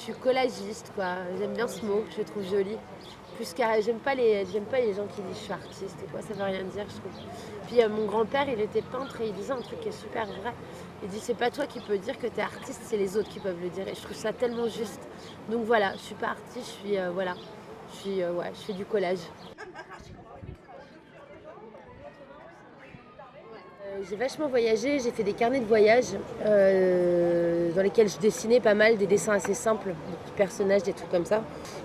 suis collagiste, quoi. J'aime bien ce mot, je le trouve joli. Plus car j'aime pas les gens qui disent je suis artiste et quoi, ça veut rien dire, je trouve. Puis mon grand-père, il était peintre et il disait un truc qui est super vrai. Il dit c'est pas toi qui peux dire que t'es artiste, c'est les autres qui peuvent le dire. Et je trouve ça tellement juste. Donc voilà, je suis pas artiste, je suis voilà, ouais, je fais du collage. J'ai vachement voyagé, j'ai fait des carnets de voyage dans lesquels je dessinais pas mal, des dessins assez simples, des petits personnages, des trucs comme ça.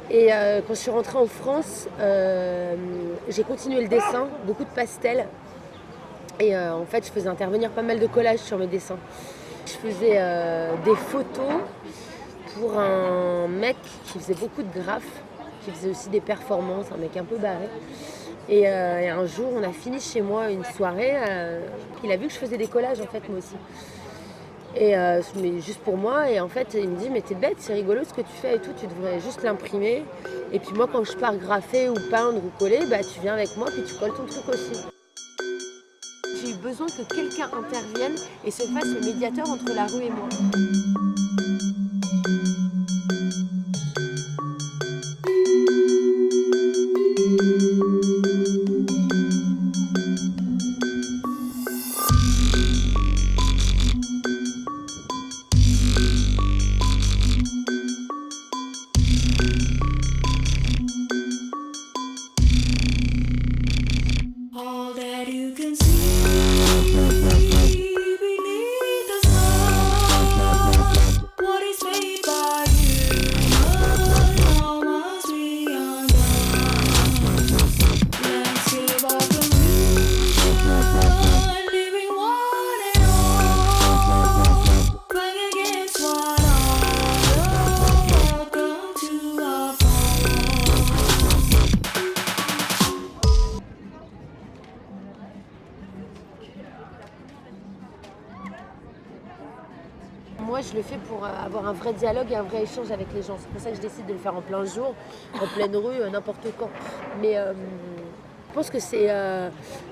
Et quand je suis rentrée en France, j'ai continué le dessin, beaucoup de pastels. Et en fait, je faisais intervenir pas mal de collages sur mes dessins. Je faisais des photos pour un mec qui faisait beaucoup de graphes, qui faisait aussi des performances, un mec un peu barré. Et un jour, on a fini chez moi une soirée. Il a vu que je faisais des collages, en fait, moi aussi. Et mais juste pour moi. Et en fait, il me dit, mais t'es bête, c'est rigolo ce que tu fais et tout, tu devrais juste l'imprimer. Et puis moi, quand je pars graffer ou peindre ou coller, bah, tu viens avec moi, puis tu colles ton truc aussi. J'ai eu besoin que quelqu'un intervienne et se fasse le médiateur entre la rue et moi. All that you can see beneath the sun, what is made by human, all must be undone. Landscape of illusion, leaving one and all, crying against one another. Welcome to our fall. Moi, je le fais pour avoir un vrai dialogue et un vrai échange avec les gens. C'est pour ça que je décide de le faire en plein jour, en pleine rue, n'importe quand. Mais je pense que c'est,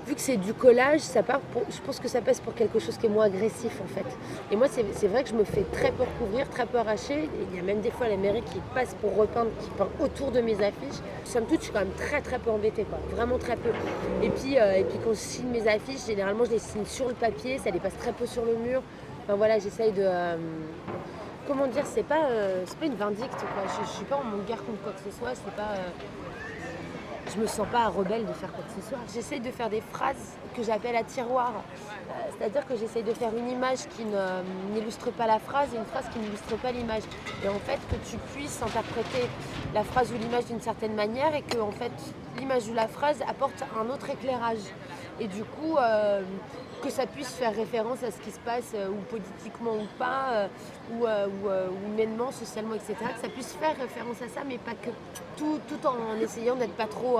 vu que c'est du collage, je pense que ça passe pour quelque chose qui est moins agressif en fait. Et moi, c'est vrai que je me fais très peu recouvrir, très peu arracher. Et il y a même des fois la mairie qui passe pour repeindre, qui peint autour de mes affiches. Somme toute, je suis quand même très très peu embêtée, quoi. Vraiment très peu. Et puis quand je signe mes affiches, généralement, je les signe sur le papier, ça les passe très peu sur le mur. Enfin voilà, j'essaye de... comment dire, c'est pas une vindicte, quoi. Je suis pas en guerre contre quoi que ce soit, c'est pas... je me sens pas rebelle de faire quoi que ce soit. J'essaye de faire des phrases que j'appelle à tiroir. C'est-à-dire que j'essaye de faire une image qui n'illustre pas la phrase et une phrase qui n'illustre pas l'image. Et en fait, que tu puisses interpréter la phrase ou l'image d'une certaine manière et que en fait, l'image ou la phrase apporte un autre éclairage. Et du coup, que ça puisse faire référence à ce qui se passe, ou politiquement ou pas, ou humainement, socialement, etc. Que ça puisse faire référence à ça, mais pas que. Tout en essayant d'être pas trop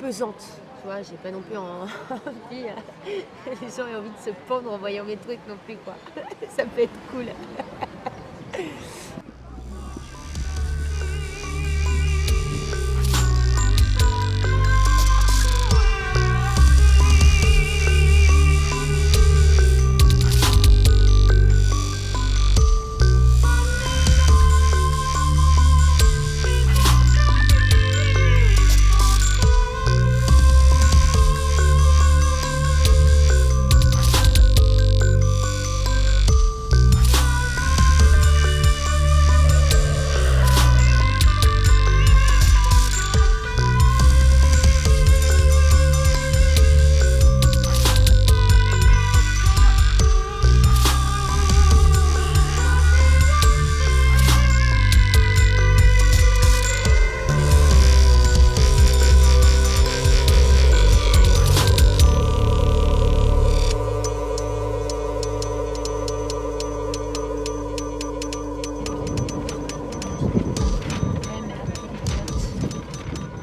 pesante. Tu vois, j'ai pas non plus envie, les gens aient envie de se pendre en voyant mes trucs non plus, quoi. Ça peut être cool.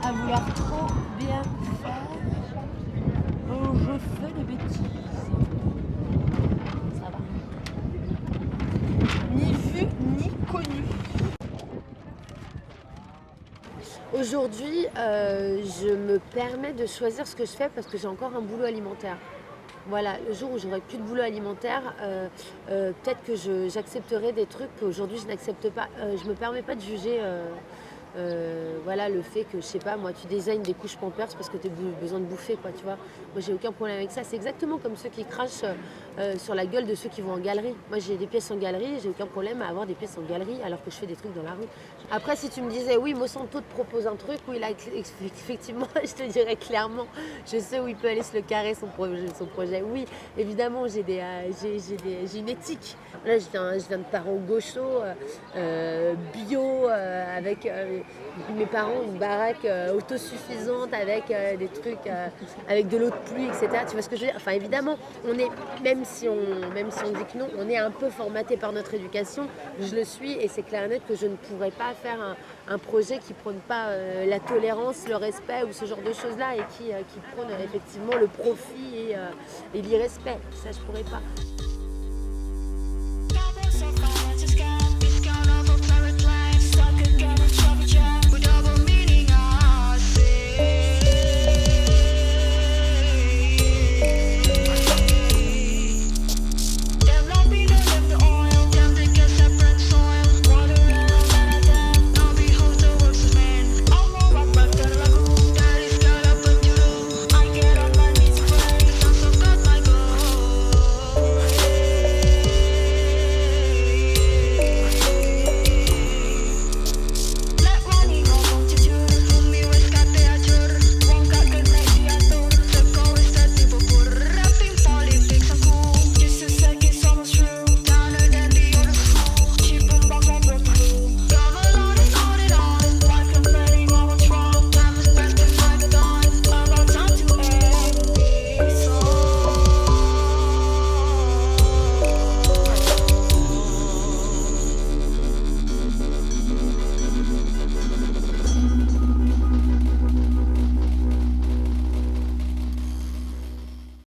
À vouloir trop bien faire, je fais des bêtises. Ça va. Ni vu, ni connu. Aujourd'hui, je me permets de choisir ce que je fais parce que j'ai encore un boulot alimentaire. Voilà, le jour où j'aurai plus de boulot alimentaire, peut-être que j'accepterai des trucs qu'aujourd'hui je n'accepte pas. Je me permets pas de juger voilà, le fait que, je sais pas, moi, tu designes des couches Pampers parce que tu as besoin de bouffer, quoi, tu vois. Moi, j'ai aucun problème avec ça. C'est exactement comme ceux qui crachent sur la gueule de ceux qui vont en galerie. Moi, j'ai des pièces en galerie, j'ai aucun problème à avoir des pièces en galerie alors que je fais des trucs dans la rue. Après, si tu me disais, oui, Monsanto te propose un truc, oui, là, effectivement, je te dirais clairement, je sais où il peut aller se le carrer, son projet. Oui, évidemment, j'ai une éthique. Là, je viens de parents gauchos, bio, avec mes parents, une baraque autosuffisante, avec des trucs, avec de l'eau de pluie, etc. Tu vois ce que je veux dire? Enfin, évidemment, on est, même si on dit que non, on est un peu formaté par notre éducation. Je le suis, et c'est clair et net que je ne pourrais pas faire un projet qui prône pas la tolérance, le respect ou ce genre de choses-là, et qui prône effectivement le profit et l'irrespect. Ça, je pourrais pas.